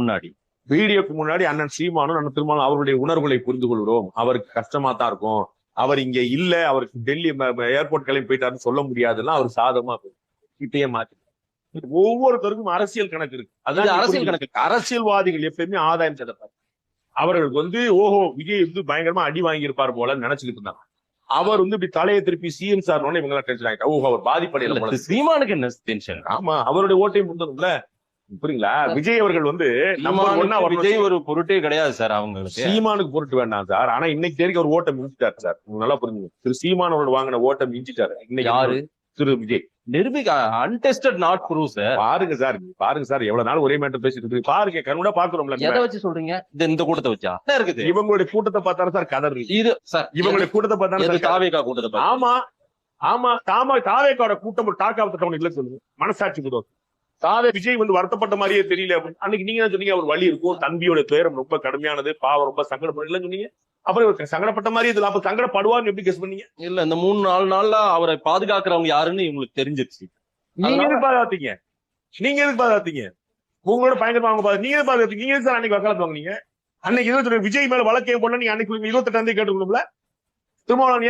முன்னாடி அண்ணன் சீமானும் அண்ணன் திருமாவளவன் அவருடைய உணர்வுகளை புரிந்து கொள்கிறோம். அவருக்கு கஷ்டமா தான் இருக்கும், அவர் இங்க இல்ல, அவருக்கு டெல்லி ஏர்போர்ட் கிளம்பி போயிட்டாருன்னு சொல்ல முடியாதுன்னா அவர் சாதமா இப்பயே மாத்தி. ஒவ்வொருத்தருக்கும் அரசியல் கணக்கு இருக்கு. அதான் அரசியல் கணக்கு. அரசியல்வாதிகள் எப்பயுமே ஆதாயம் தேடப்பாரு. அவர்களுக்கு ஓஹோ விஜய் பயங்கரமா அடி வாங்கியிருப்பார் போல நினைச்சுக்கிட்டு இருந்தாங்க. அவர் இப்படி தலையை திருப்பி சிஎம் சார் இவங்க எல்லாம் டென்ஷன் ஆகிட்டா. ஓஹோ அவர் பாதிப்படையில சீமானுக்கு என்ன டென்ஷன்? ஆமா, அவருடைய ஓட்டையும் முந்தணும்ல. புரியுங்களா? விஜய் அவர்கள் விஜய் ஒரு பொருட்டே கிடையாது சார் அவங்களுக்கு. சீமானுக்கு பொருட்டு வேண்டாம் சார். ஆனா இன்னைக்கு தேதிக்கு ஒரு ஓட்டம் மிஞ்சிட்டாரு சார். நல்லா புரிஞ்சுங்க. திரு சீமானோட வாங்கின ஓட்டம் மிஞ்சிட்டாரு. இன்னைக்கு யாரு? திரு விஜய். நிரூபிக்க அன்டெஸ்டட் நாட் ப்ரூவ் சார். பாருங்க சார் எவ்வளவு நாள் ஒரே மேட்டர் பேசிட்டு இருக்கு பாருங்க. கண்கூட பாக்குறோம்ல. எதை வச்சு சொல்றீங்க? இந்த கூட்டத்தை வச்சா இருக்குது. இவங்களுடைய கூட்டத்தை பார்த்தாரு சார் கதர் இது சார். இவங்களுடைய கூட்டத்தை பார்த்தாரு தாவேகா கூட்டத்தை. ஆமா தாவேகாவோட கூட்டம் ஒரு டாக் ஆஃப் தி டவுன் இல்ல சொல்லுங்க. மனசாட்சி கூட விஜய் வருத்தப்பட்ட மாதிரியே தெரியல. அன்னைக்கு நீங்க தான் சொன்னீங்க அவர் வலி இருக்கும், தம்பியோட துயரம் ரொம்ப கடுமையானது, பாவம் ரொம்ப சங்கடப்படல சொன்னீங்க. அப்புறம் சங்கடப்பட்ட மாதிரி இதுல அப்ப சங்கடப்படுவார்னு எப்படி கெஸ் பண்ணீங்க? இல்ல இந்த 3-4 நாள்ல அவரை பாதுகாக்கிறவங்க யாருன்னு உங்களுக்கு தெரிஞ்சிருச்சு. நீங்க எதுக்கு பாதுகாத்தீங்க? உங்களோட பயங்கரமா அவங்க நீங்க எது பாதுகாத்தீங்க? நீங்க சார் அன்னைக்கு வக்காலத்து வாங்குனீங்க. அன்னைக்கு விஜய் மேல வழக்கே போனா நீங்க அன்னைக்கு 28ஆம் தேதி கேட்டுக்கணும்ல. திருமாவளவன்